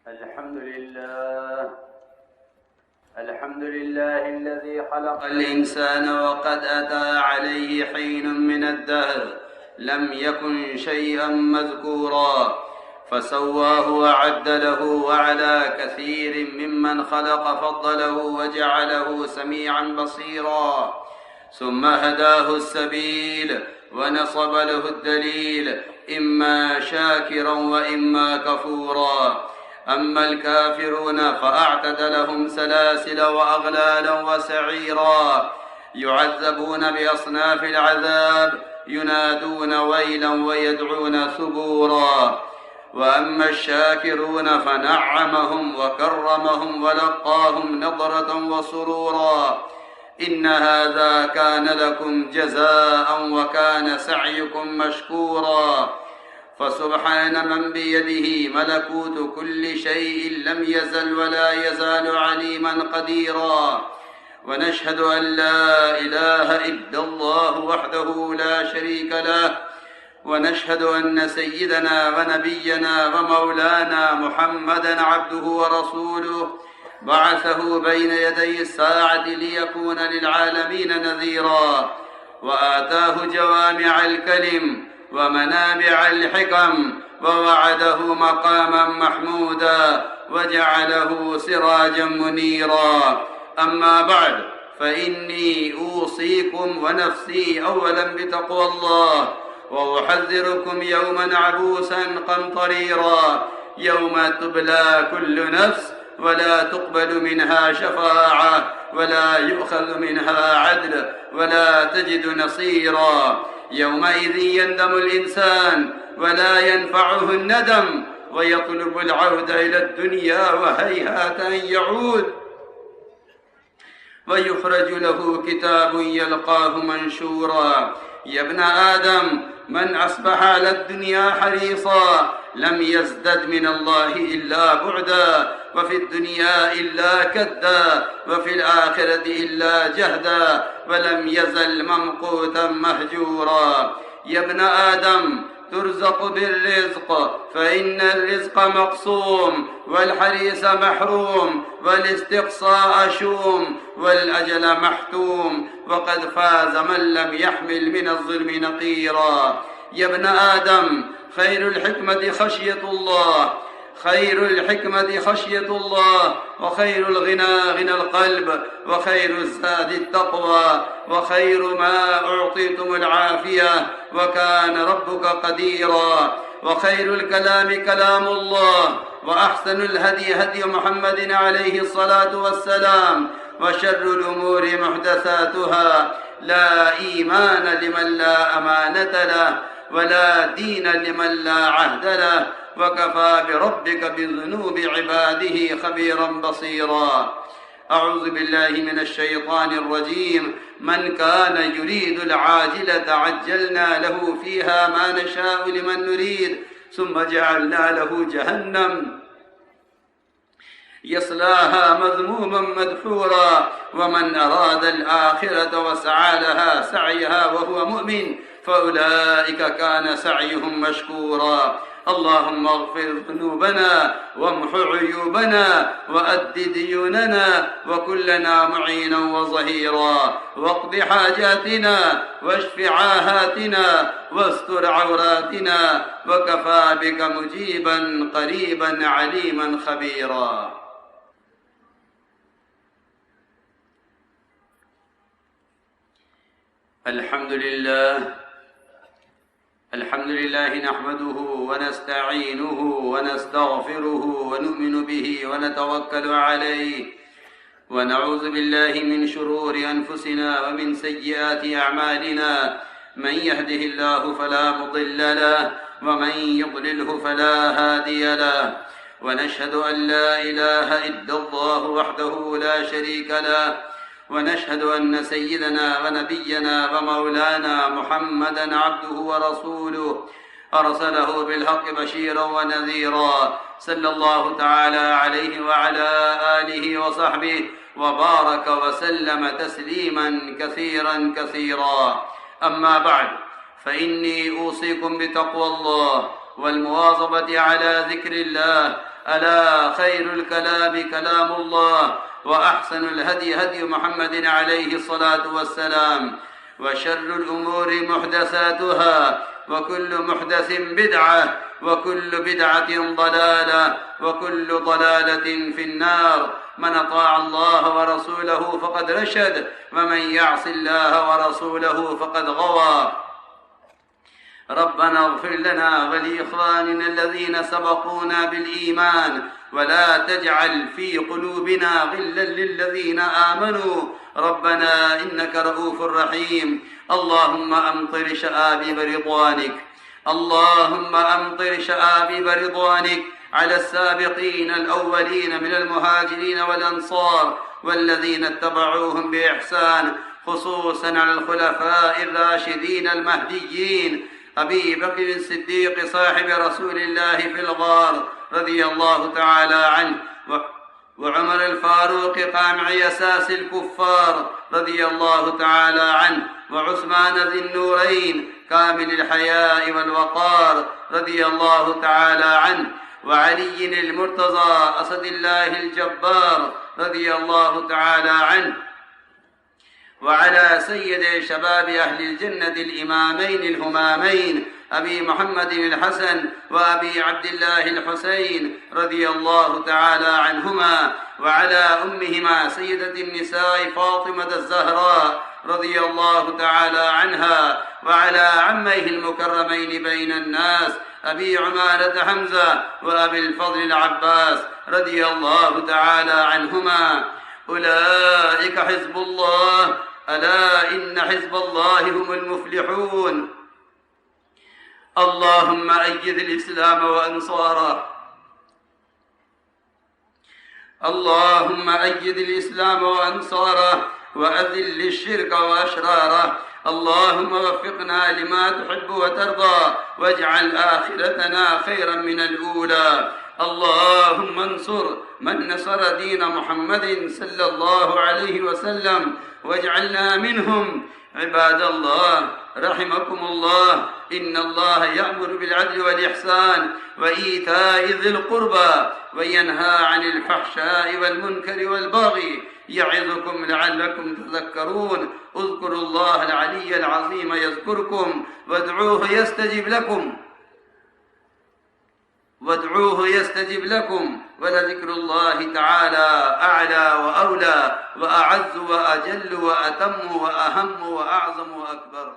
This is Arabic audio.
الحمد لله الذي خلق الإنسان وقد أتى عليه حين من الدهر لم يكن شيئا مذكورا، فسواه وعدله، وعلى كثير ممن خلق فضله وجعله سميعا بصيرا، ثم هداه السبيل ونصب له الدليل، إما شاكرا وإما كفورا. أما الكافرون فأعتد لهم سلاسل وأغلالا وسعيرا، يعذبون بأصناف العذاب، ينادون ويلا ويدعون ثبورا. وأما الشاكرون فنعمهم وكرمهم ولقاهم نضرة وسرورا، إن هذا كان لكم جزاء وكان سعيكم مشكورا. فسبحان من بيده ملكوت كل شيء لم يزل ولا يزال عليما قديرا. ونشهد أن لا إله إلا الله وحده لا شريك له، ونشهد أن سيدنا ونبينا ومولانا محمدا عبده ورسوله، بعثه بين يدي الساعة ليكون للعالمين نذيرا، وآتاه جوامع الكلم ومنابع الحكم، ووعده مقاما محمودا، وجعله سراجا منيرا. أما بعد، فإني أوصيكم ونفسي أولا بتقوى الله، وأحذركم يوما عبوسا قمطريرا، يوم تبلى كل نفس ولا تقبل منها شفاعة، ولا يؤخذ منها عدل، ولا تجد نصيرا. يومئذ يندم الإنسان ولا ينفعه الندم، ويطلب العودة إلى الدنيا وهيهات أن يعود، ويخرج له كتاب يلقاه منشورا. يا ابن آدم، من أصبح على الدنيا حريصا لم يزدد من الله إلا بعدا، وفي الدنيا إلا كدا، وفي الآخرة إلا جهدا، ولم يزل ممقوتا مهجورا. يا ابن آدم، ترزق بالرزق، فإن الرزق مقسوم، والحريص محروم، والاستقصاء شوم، والأجل محتوم، وقد فاز من لم يحمل من الظلم نقيرا. يا ابن آدم، خير الحكمة خشية الله، خير الحكمة خشية الله، وخير الغنى غنى القلب، وخير الزاد التقوى، وخير ما أعطيتم العافية، وكان ربك قديرا. وخير الكلام كلام الله، وأحسن الهدي هدي محمد عليه الصلاة والسلام، وشر الأمور محدثاتها. لا إيمان لمن لا أمانة له، ولا دين لمن لا عهد له، وكفى بربك بذنوب عباده خبيرا بصيرا. أعوذ بالله من الشيطان الرجيم. من كان يريد العاجلة عجلنا له فيها ما نشاء لمن نريد، ثم جعلنا له جهنم يصلاها مذموما مدحورا. ومن أراد الآخرة وسعى لها سعيها وهو مؤمن فأولئك كان سعيهم مشكورا. اللهم اغفر ذنوبنا وامح عيوبنا وأد ديوننا، وكلنا معينا وظهيرا، واقض حاجاتنا واشف عاهاتنا واستر عوراتنا، وكفى بك مجيبا قريبا عليما خبيرا. الحمد لله نحمده ونستعينه ونستغفره ونؤمن به ونتوكل عليه، ونعوذ بالله من شرور أنفسنا ومن سيئات أعمالنا. من يهده الله فلا مضل له، ومن يضلله فلا هادي له. ونشهد أن لا إله إلا الله وحده لا شريك له، ونشهد أن سيدنا ونبينا ومولانا محمدا عبده ورسوله، أرسله بالحق بشيرا ونذيرا، صلى الله تعالى عليه وعلى آله وصحبه، وبارك وسلم تسليما كثيرا كثيرا. أما بعد، فإني أوصيكم بتقوى الله والمواظبة على ذكر الله ألا خير الكلام كلام الله، وأحسن الهدي هدي محمد عليه الصلاة والسلام، وشر الأمور محدثاتها، وكل محدث بدعة، وكل بدعة ضلالة، وكل ضلالة في النار. من أطاع الله ورسوله فقد رشد، ومن يعص الله ورسوله فقد غوى. ربنا اغفر لنا ولإخواننا الذين سبقونا بالإيمان، ولا تجعل في قلوبنا غلا للذين آمنوا ربنا إنك رؤوف رحيم. اللهم أمطر شآبيب رضوانك، اللهم أمطر شآبيب رضوانك على السابقين الأولين من المهاجرين والأنصار والذين اتبعوهم بإحسان، خصوصا على الخلفاء الراشدين المهديين أبي بكر الصديق صاحب رسول الله في الغار رضي الله تعالى عنه، وعمر الفاروق قامع يساس الكفار رضي الله تعالى عنه، وعثمان ذي النورين كامل الحياء والوقار رضي الله تعالى عنه، وعلي المرتضى أسد الله الجبار رضي الله تعالى عنه، وعلى سيد شباب أهل الجنة الإمامين الهمامين أبي محمد الحسن وأبي عبد الله الحسين رضي الله تعالى عنهما، وعلى أمهما سيدة النساء فاطمة الزهراء رضي الله تعالى عنها، وعلى عميه المكرمين بين الناس أبي عمارة حمزة وأبي الفضل العباس رضي الله تعالى عنهما. أولئك حزب الله، ألا إن حزب الله هم المفلحون. اللهم أيد الإسلام وأنصاره، اللهم أيد الإسلام وأنصاره، وأذل الشرك وأشراره. اللهم وفقنا لما تحب وترضى، واجعل آخرتنا خيرا من الأولى. اللهم انصر من نصر دين محمد صلى الله عليه وسلم، واجعلنا منهم. عباد الله رحمكم الله، إن الله يأمر بالعدل والإحسان وإيتاء ذي القربى، وينهى عن الفحشاء والمنكر والبغي، يعظكم لعلكم تذكرون. اذكروا الله العلي العظيم يذكركم، وادعوه يستجب لكم، ولذكر الله تعالى أعلى وأولى وأعز وأجل وأتم وأهم وأعظم وأكبر.